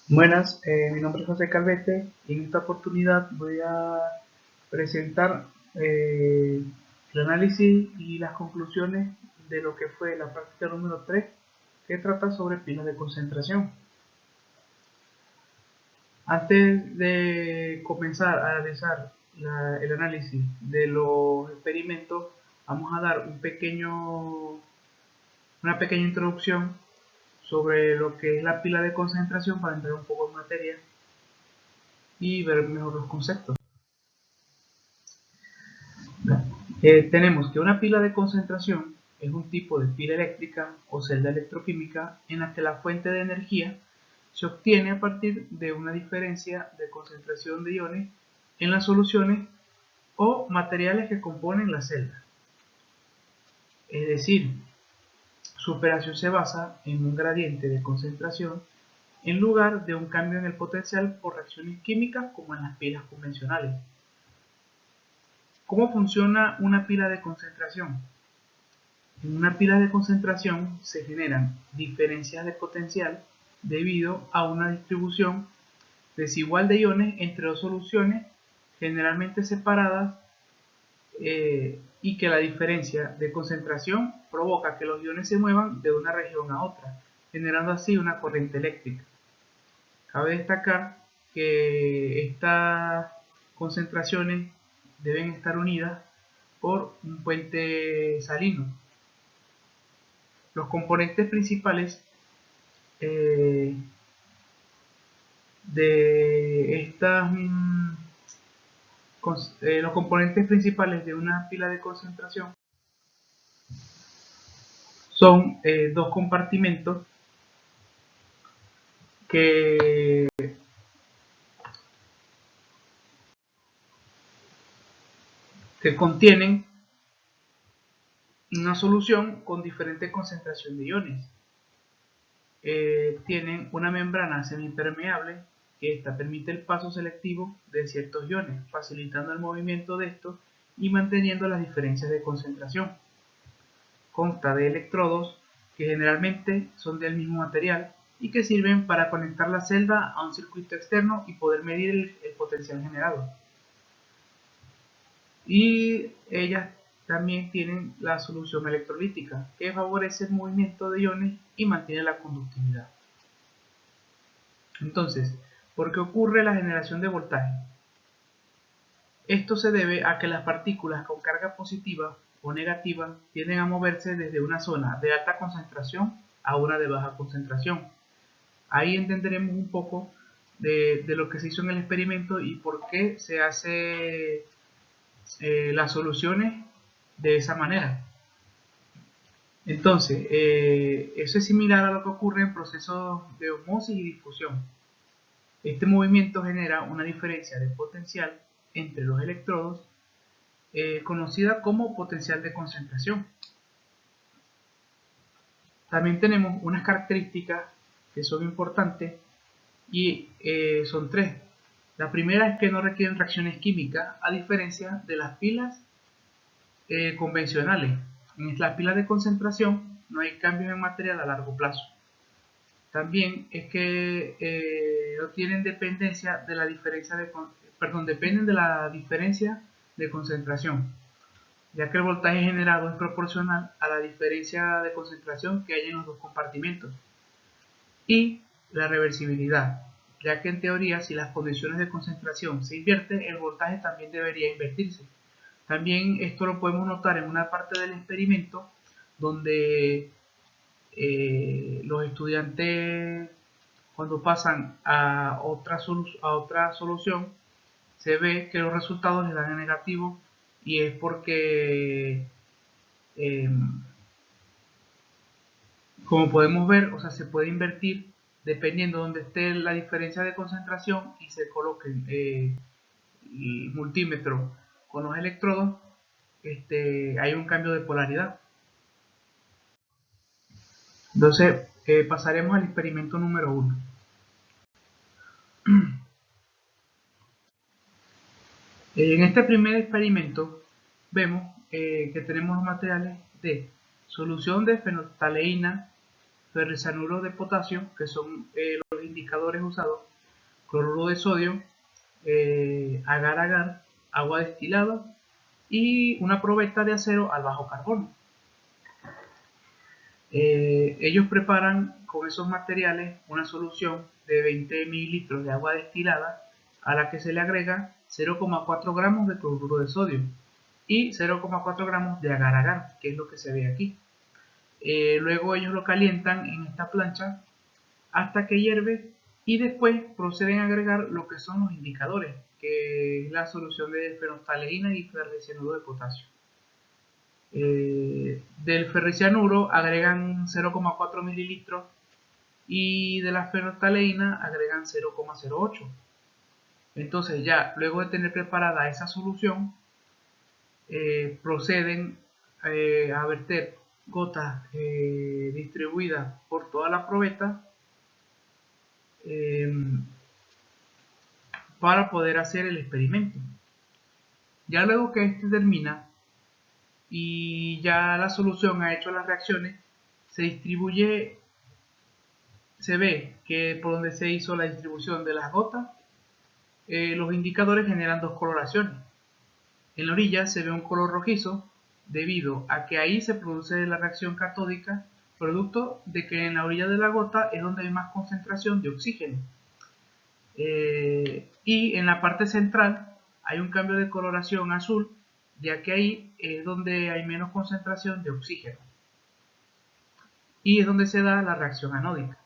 Buenas, mi nombre es José Calvete y en esta oportunidad voy a presentar el análisis y las conclusiones de lo que fue la práctica número 3, que trata sobre pilas de concentración. Antes de comenzar a realizar el análisis de los experimentos, vamos a dar una pequeña introducción sobre lo que es la pila de concentración para entrar un poco en materia y ver mejor los conceptos. Tenemos que una pila de concentración es un tipo de pila eléctrica o celda electroquímica en la que la fuente de energía se obtiene a partir de una diferencia de concentración de iones en las soluciones o materiales que componen la celda. Es decir, su operación se basa en un gradiente de concentración en lugar de un cambio en el potencial por reacciones químicas como en las pilas convencionales. ¿Cómo funciona una pila de concentración? En una pila de concentración se generan diferencias de potencial debido a una distribución desigual de iones entre dos soluciones generalmente separadas y que la diferencia de concentración provoca que los iones se muevan de una región a otra, generando así una corriente eléctrica. Cabe destacar que estas concentraciones deben estar unidas por un puente salino. Los componentes principales eh, de estas los componentes principales de una pila de concentración son dos compartimentos que contienen una solución con diferente concentración de iones. Tienen una membrana semipermeable que esta permite el paso selectivo de ciertos iones, facilitando el movimiento de estos y manteniendo las diferencias de concentración. Consta de electrodos que generalmente son del mismo material y que sirven para conectar la celda a un circuito externo y poder medir el potencial generado. Y ellas también tienen la solución electrolítica que favorece el movimiento de iones y mantiene la conductividad. Entonces, ¿por qué ocurre la generación de voltaje? Esto se debe a que las partículas con carga positiva o negativa tienden a moverse desde una zona de alta concentración a una de baja concentración. Ahí entenderemos un poco de lo que se hizo en el experimento y por qué se hace las soluciones de esa manera. Entonces, eso es similar a lo que ocurre en procesos de osmosis y difusión. Este movimiento genera una diferencia de potencial entre los electrodos conocida como potencial de concentración. También tenemos unas características que son importantes y son tres. La primera es que no requieren reacciones químicas a diferencia de las pilas convencionales. En las pilas de concentración no hay cambios en material a largo plazo. También es que no tienen dependencia de la diferencia dependen de la diferencia de concentración, ya que el voltaje generado es proporcional a la diferencia de concentración que hay en los dos compartimentos. Y la reversibilidad, ya que en teoría si las condiciones de concentración se invierten, el voltaje también debería invertirse. También esto lo podemos notar en una parte del experimento donde los estudiantes cuando pasan a otra solución se ve que los resultados les dan en negativo y es porque eh, como podemos ver, o sea, se puede invertir dependiendo de donde esté la diferencia de concentración y se coloque el multímetro con los electrodos, hay un cambio de polaridad. Entonces pasaremos al experimento número 1. En este primer experimento vemos que tenemos los materiales de solución de fenolftaleína, ferrisanuro de potasio, que son los los indicadores usados: cloruro de sodio, agar-agar, agua destilada y una probeta de acero al bajo carbono. Ellos preparan con esos materiales una solución de 20 mililitros de agua destilada a la que se le agrega 0,4 gramos de cloruro de sodio y 0,4 gramos de agar-agar, que es lo que se ve aquí. Luego ellos lo calientan en esta plancha hasta que hierve y después proceden a agregar lo que son los indicadores, que es la solución de fenolftaleína y ferricianuro de potasio. Del ferricianuro agregan 0,4 mililitros y de la fenolftaleína agregan 0,08. Entonces ya luego de tener preparada esa solución, proceden a verter gotas distribuidas por toda la probeta para poder hacer el experimento. Ya luego que este termina y ya la solución ha hecho las reacciones, se distribuye, se ve que por donde se hizo la distribución de las gotas, los indicadores generan dos coloraciones. En la orilla se ve un color rojizo debido a que ahí se produce la reacción catódica, producto de que en la orilla de la gota es donde hay más concentración de oxígeno. Y en la parte central hay un cambio de coloración azul, ya que ahí es donde hay menos concentración de oxígeno y es donde se da la reacción anódica.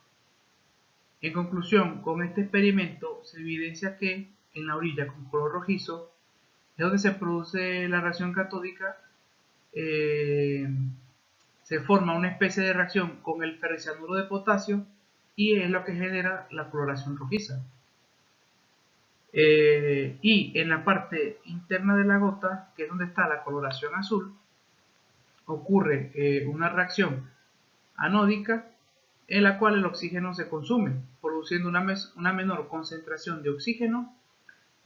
En conclusión, con este experimento se evidencia que en la orilla con color rojizo es donde se produce la reacción catódica, se forma una especie de reacción con el ferricianuro de potasio y es lo que genera la coloración rojiza. Y en la parte interna de la gota, que es donde está la coloración azul, ocurre una reacción anódica en la cual el oxígeno se consume, produciendo una menor concentración de oxígeno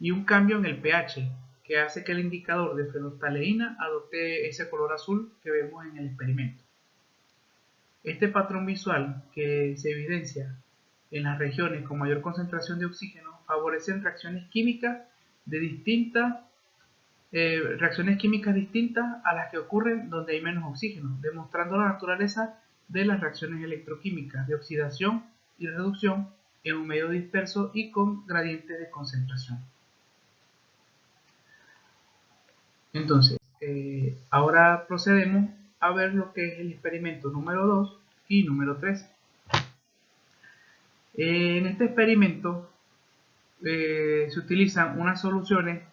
y un cambio en el pH, que hace que el indicador de fenolftaleína adopte ese color azul que vemos en el experimento. Este patrón visual que se evidencia en las regiones con mayor concentración de oxígeno favorecen reacciones químicas distintas a las que ocurren donde hay menos oxígeno, demostrando la naturaleza de las reacciones electroquímicas de oxidación y reducción en un medio disperso y con gradientes de concentración. Entonces, ahora procedemos a ver lo que es el experimento número 2 y número 3. En este experimento se utilizan unas soluciones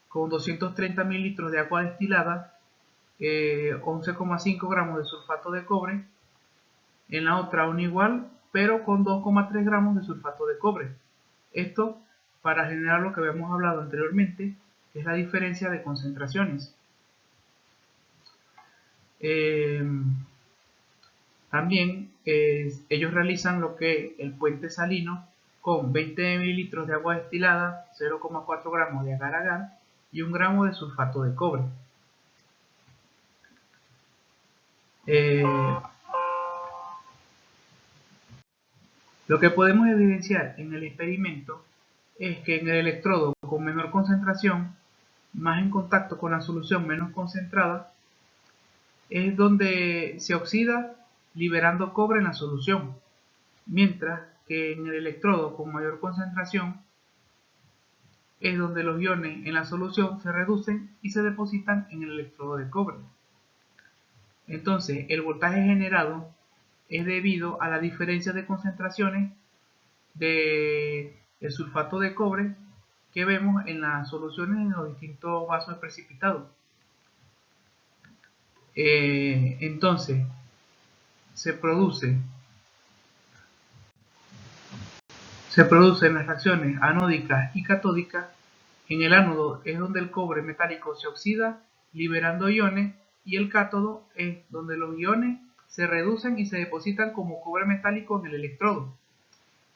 con 230 mililitros de agua destilada, 11,5 gramos de sulfato de cobre. En la otra un igual, pero con 2,3 gramos de sulfato de cobre. Esto para generar lo que habíamos hablado anteriormente, que es la diferencia de concentraciones. También ellos realizan lo que es el puente salino con 20 mililitros de agua destilada, 0,4 gramos de agar-agar y 1 gramo de sulfato de cobre. Lo que podemos evidenciar en el experimento es que en el electrodo con menor concentración, más en contacto con la solución menos concentrada, es donde se oxida liberando cobre en la solución, mientras que en el electrodo con mayor concentración es donde los iones en la solución se reducen y se depositan en el electrodo de cobre. Entonces, el voltaje generado es debido a la diferencia de concentraciones del sulfato de cobre que vemos en las soluciones en los distintos vasos precipitados. Entonces, se producen las reacciones anódicas y catódicas. En el ánodo es donde el cobre metálico se oxida liberando iones, y el cátodo es donde los iones se reducen y se depositan como cobre metálico en el electrodo.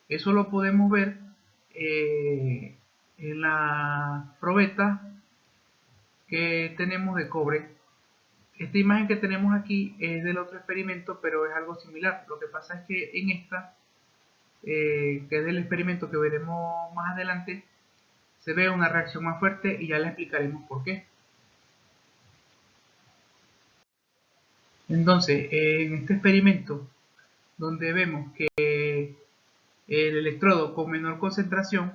Eso lo podemos ver en la probeta que tenemos de cobre. Esta imagen que tenemos aquí es del otro experimento, pero es algo similar. Lo que pasa es que en esta que es del experimento que veremos más adelante, se ve una reacción más fuerte y ya le explicaremos por qué. Entonces, en este experimento, donde vemos que el electrodo con menor concentración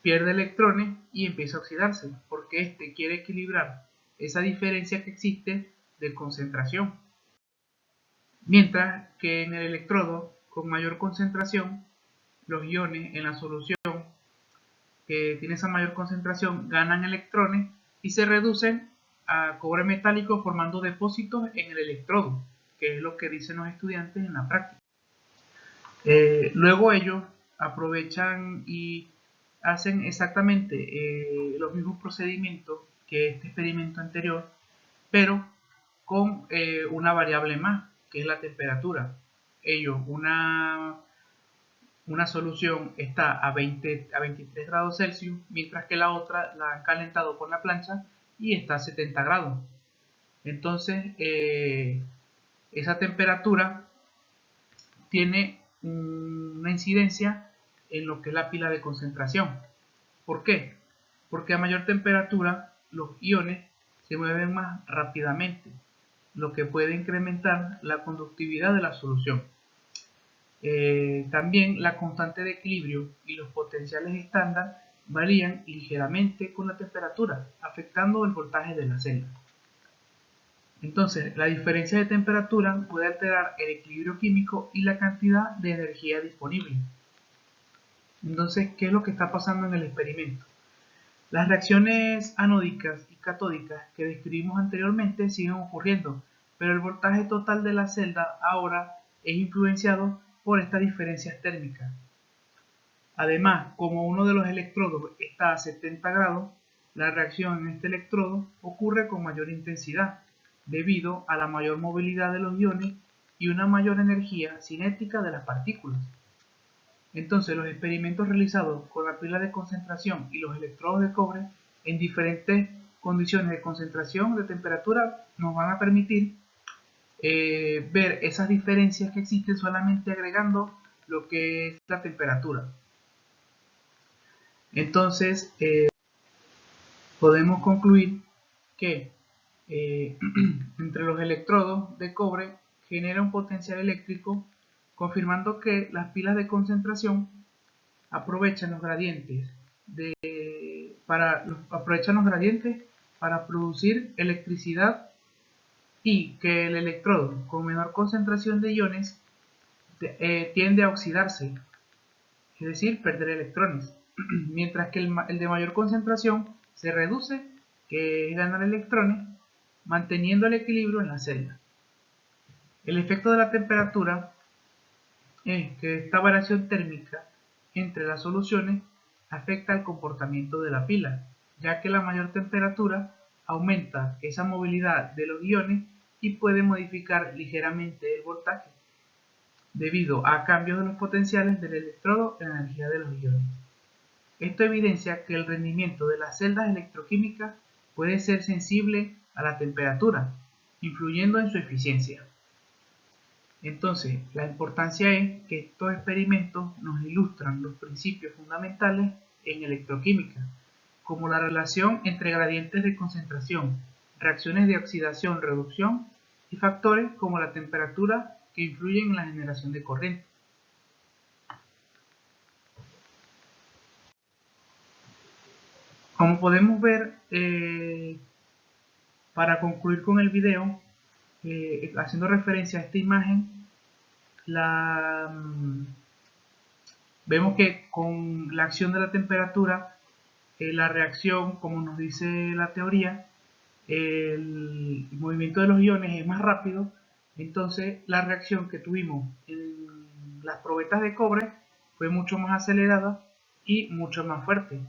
pierde electrones y empieza a oxidarse, porque este quiere equilibrar esa diferencia que existe de concentración. Mientras que en el electrodo con mayor concentración, los iones en la solución que tiene esa mayor concentración ganan electrones y se reducen a cobre metálico formando depósitos en el electrodo, que es lo que dicen los estudiantes en la práctica. Luego ellos aprovechan y hacen exactamente los mismos procedimientos que este experimento anterior, pero con una variable más, que es la temperatura. Ellos, una solución está a 23 grados Celsius, mientras que la otra la han calentado con la plancha y está a 70 grados. Entonces, esa temperatura tiene una incidencia en lo que es la pila de concentración. ¿Por qué? Porque a mayor temperatura los iones se mueven más rápidamente, lo que puede incrementar la conductividad de la solución. También la constante de equilibrio y los potenciales estándar varían ligeramente con la temperatura, afectando el voltaje de la celda. Entonces, la diferencia de temperatura puede alterar el equilibrio químico y la cantidad de energía disponible. Entonces, ¿qué es lo que está pasando en el experimento? Las reacciones anódicas y catódicas que describimos anteriormente siguen ocurriendo, pero el voltaje total de la celda ahora es influenciado por estas diferencias térmicas. Además, como uno de los electrodos está a 70 grados, la reacción en este electrodo ocurre con mayor intensidad, debido a la mayor movilidad de los iones y una mayor energía cinética de las partículas. Entonces, los experimentos realizados con la pila de concentración y los electrodos de cobre en diferentes condiciones de concentración de temperatura nos van a permitir ver esas diferencias que existen solamente agregando lo que es la temperatura. Entonces, podemos concluir que entre los electrodos de cobre genera un potencial eléctrico, confirmando que las pilas de concentración aprovechan los gradientes para producir electricidad, y que el electrodo con menor concentración de iones tiende a oxidarse, es decir, perder electrones, mientras que el de mayor concentración se reduce, que es ganar electrones, manteniendo el equilibrio en la celda. El efecto de la temperatura es que esta variación térmica entre las soluciones afecta el comportamiento de la pila, ya que la mayor temperatura aumenta esa movilidad de los iones y puede modificar ligeramente el voltaje, debido a cambios de los potenciales del electrodo en la energía de los iones. Esto evidencia que el rendimiento de las celdas electroquímicas puede ser sensible a la temperatura, influyendo en su eficiencia. Entonces, la importancia es que estos experimentos nos ilustran los principios fundamentales en electroquímica, como la relación entre gradientes de concentración, reacciones de oxidación-reducción y factores como la temperatura que influyen en la generación de corriente. Como podemos ver, para concluir con el video, haciendo referencia a esta imagen, vemos que con la acción de la temperatura, la reacción, como nos dice la teoría, el movimiento de los iones es más rápido. Entonces la reacción que tuvimos en las probetas de cobre fue mucho más acelerada y mucho más fuerte.